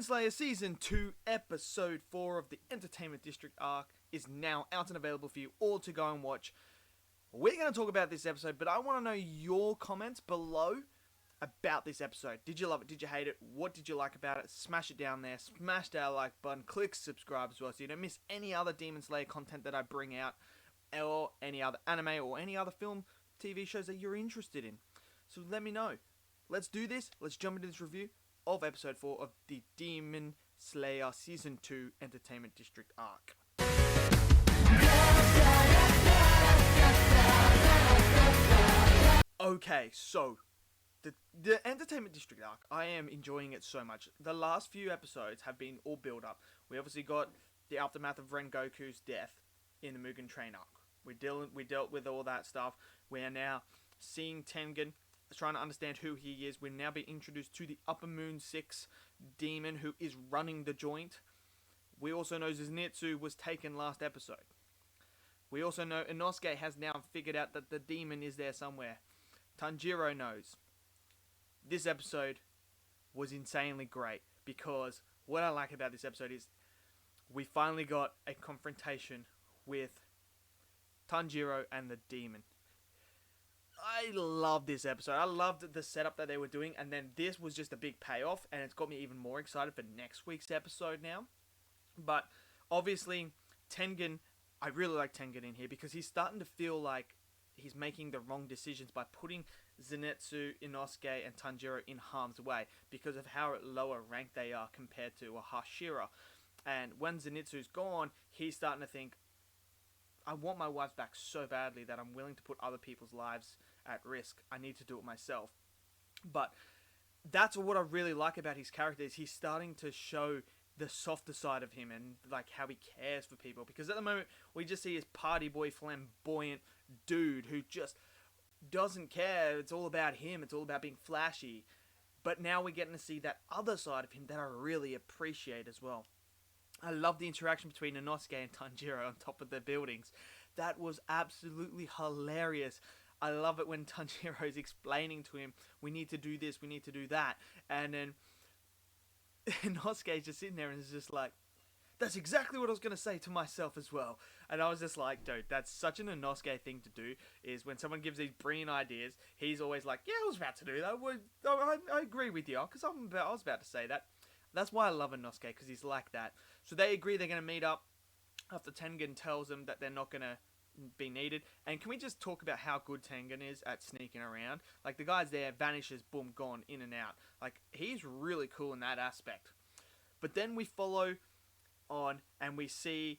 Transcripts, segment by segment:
Demon Slayer Season 2, Episode 4 of the Entertainment District arc is now out and available for you all to go and watch. We're going to talk about this episode, but I want to know your comments below about this episode. Did you love it? Did you hate it? What did you like about it? Smash it down there. Smash that like button. Click subscribe as well so you don't miss any other Demon Slayer content that I bring out, or any other anime or any other film, TV shows that you're interested in. So let me know. Let's do this. Let's jump into this review of Episode 4 of the Demon Slayer Season 2 Entertainment District arc. Okay, so the Entertainment District arc, I am enjoying it so much. The last few episodes have been all build up. We obviously got the aftermath of Rengoku's death in the Mugen Train arc. We dealt with all that stuff. We are now seeing Tengen trying to understand who he is. We're now being introduced to the Upper Moon 6 demon who is running the joint. We also know Zenitsu was taken last episode. We also know Inosuke has now figured out that the demon is there somewhere. Tanjiro knows. This episode was insanely great because what I like about this episode is we finally got a confrontation with Tanjiro and the demon. I love this episode. I loved the setup that they were doing, and then this was just a big payoff, and it's got me even more excited for next week's episode now. But obviously, Tengen, I really like Tengen in here because he's starting to feel like he's making the wrong decisions by putting Zenitsu, Inosuke, and Tanjiro in harm's way because of how lower ranked they are compared to a Hashira. And when Zenitsu's gone, he's starting to think, I want my wife back so badly that I'm willing to put other people's lives at risk. I need to do it myself. But that's what I really like about his character is he's starting to show the softer side of him and like how he cares for people. Because at the moment, we just see his party boy, flamboyant dude who just doesn't care. It's all about him. It's all about being flashy. But now we're getting to see that other side of him that I really appreciate as well. I love the interaction between Inosuke and Tanjiro on top of the buildings. That was absolutely hilarious. I love it when Tanjiro is explaining to him, we need to do this, we need to do that. And then Inosuke is just sitting there and is just like, that's exactly what I was going to say to myself as well. And I was just like, dude, that's such an Inosuke thing to do, is when someone gives these brilliant ideas, he's always like, yeah, I was about to do that. I agree with you, because I was about to say that. That's why I love Inosuke, because he's like that. So they agree they're going to meet up after Tengen tells them that they're not going to be needed. And can we just talk about how good Tengen is at sneaking around? Like, the guy's there, vanishes, boom, gone, in and out. Like, he's really cool in that aspect. But then we follow on, and we see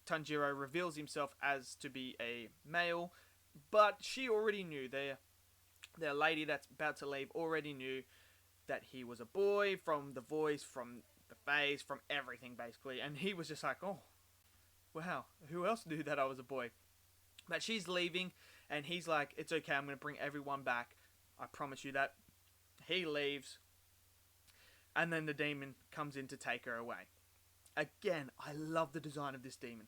Tanjiro reveals himself as to be a male. But she already knew, the lady that's about to leave already knew that he was a boy from the voice, from the face, from everything basically. And he was just like, oh, wow, who else knew that I was a boy? But she's leaving and he's like, it's okay, I'm going to bring everyone back. I promise you that. He leaves and then the demon comes in to take her away. Again, I love the design of this demon.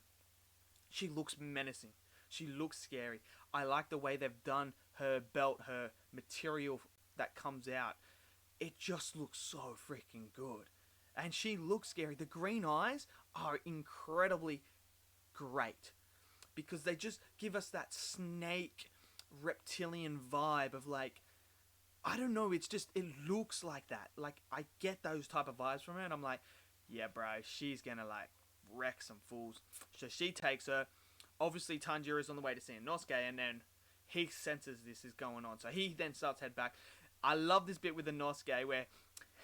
She looks menacing. She looks scary. I like the way they've done her belt, her material that comes out. It just looks so freaking good. And she looks scary. The green eyes are incredibly great. Because they just give us that snake reptilian vibe of like, I don't know, it looks like that. Like, I get those type of vibes from her and I'm like, yeah bro, she's gonna like wreck some fools. So she takes her. Obviously Tanjiro's on the way to see Inosuke and then he senses this is going on. So he then starts to head back. I love this bit with Inosuke where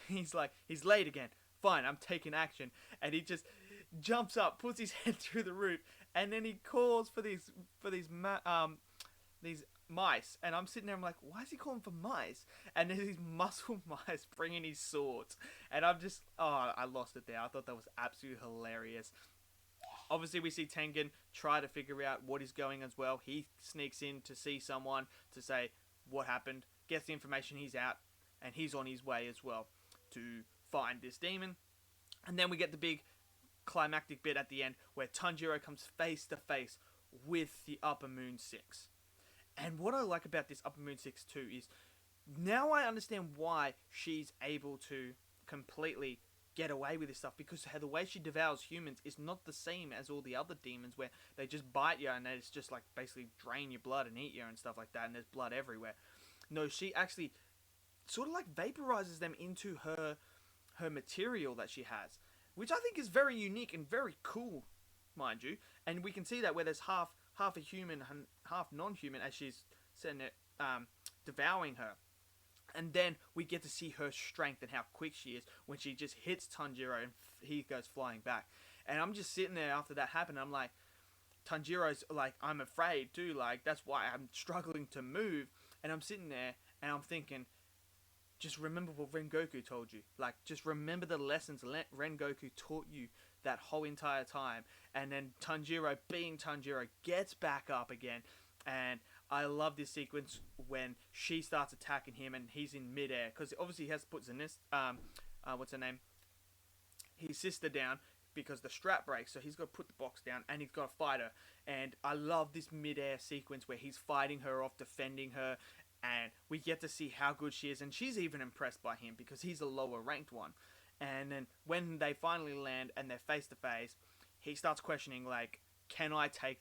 he's like, he's late again. Fine, I'm taking action. And he just jumps up, puts his head through the roof, and then he calls for these mice. And I'm sitting there, I'm like, why is he calling for mice? And there's these muscle mice bringing his swords. And I'm just, I lost it there. I thought that was absolutely hilarious. Obviously, we see Tengen try to figure out what is going as well. He sneaks in to see someone to say what happened. Gets the information, he's out, and he's on his way as well to find this demon. And then we get the big climactic bit at the end where Tanjiro comes face to face with the Upper Moon 6. And what I like about this Upper Moon 6 too is now I understand why she's able to completely get away with this stuff, because the way she devours humans is not the same as all the other demons, where they just bite you and it's just like basically drain your blood and eat you and stuff like that, and there's blood everywhere. No, she actually sort of like vaporizes them into her material that she has, which I think is very unique and very cool, mind you. And we can see that where there's half a human and half non-human as she's sitting there, devouring her. And then we get to see her strength and how quick she is when she just hits Tanjiro and he goes flying back. And I'm just sitting there after that happened. I'm like, Tanjiro's like, I'm afraid too. Like, that's why I'm struggling to move. And I'm sitting there and I'm thinking, just remember what Rengoku told you. Like, just remember the lessons Rengoku taught you that whole entire time. And then Tanjiro, being Tanjiro, gets back up again. And I love this sequence when she starts attacking him and he's in midair. Because obviously he has to put what's her name? His sister down because the strap breaks. So he's got to put the box down and he's got to fight her. And I love this midair sequence where he's fighting her off, defending her. And we get to see how good she is. And she's even impressed by him because he's a lower ranked one. And then when they finally land and they're face to face, he starts questioning, like, can I take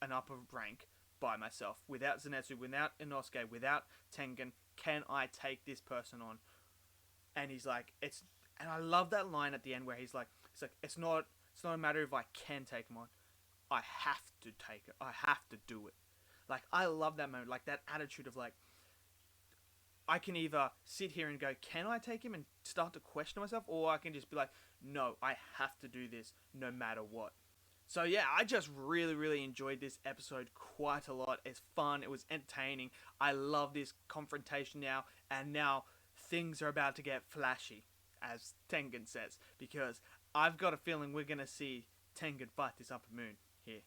an upper rank by myself, without Zenitsu, without Inosuke, without Tengen? Can I take this person on? And he's like, and I love that line at the end where he's like, it's not a matter of I can take him on, I have to take it, I have to do it. Like, I love that moment, like that attitude of like, I can either sit here and go, can I take him, and start to question myself, or I can just be like, no, I have to do this no matter what. So yeah, I just really, really enjoyed this episode quite a lot. It's fun, it was entertaining. I love this confrontation now, and now things are about to get flashy, as Tengen says, because I've got a feeling we're going to see Tengen fight this Upper Moon here.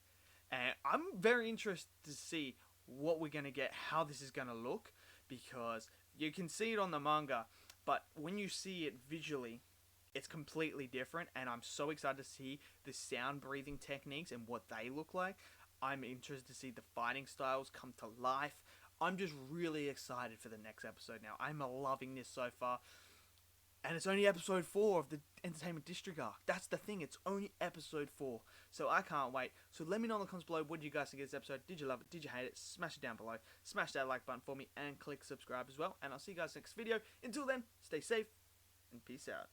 And I'm very interested to see what we're going to get, how this is going to look, because you can see it on the manga, but when you see it visually, it's completely different, and I'm so excited to see the sound breathing techniques and what they look like. I'm interested to see the fighting styles come to life. I'm just really excited for the next episode now. I'm loving this so far. And it's only episode 4 of the Entertainment District arc. That's the thing, it's only episode 4. So I can't wait. So let me know in the comments below, what do you guys think of this episode? Did you love it? Did you hate it? Smash it down below. Smash that like button for me and click subscribe as well. And I'll see you guys next video. Until then, stay safe and peace out.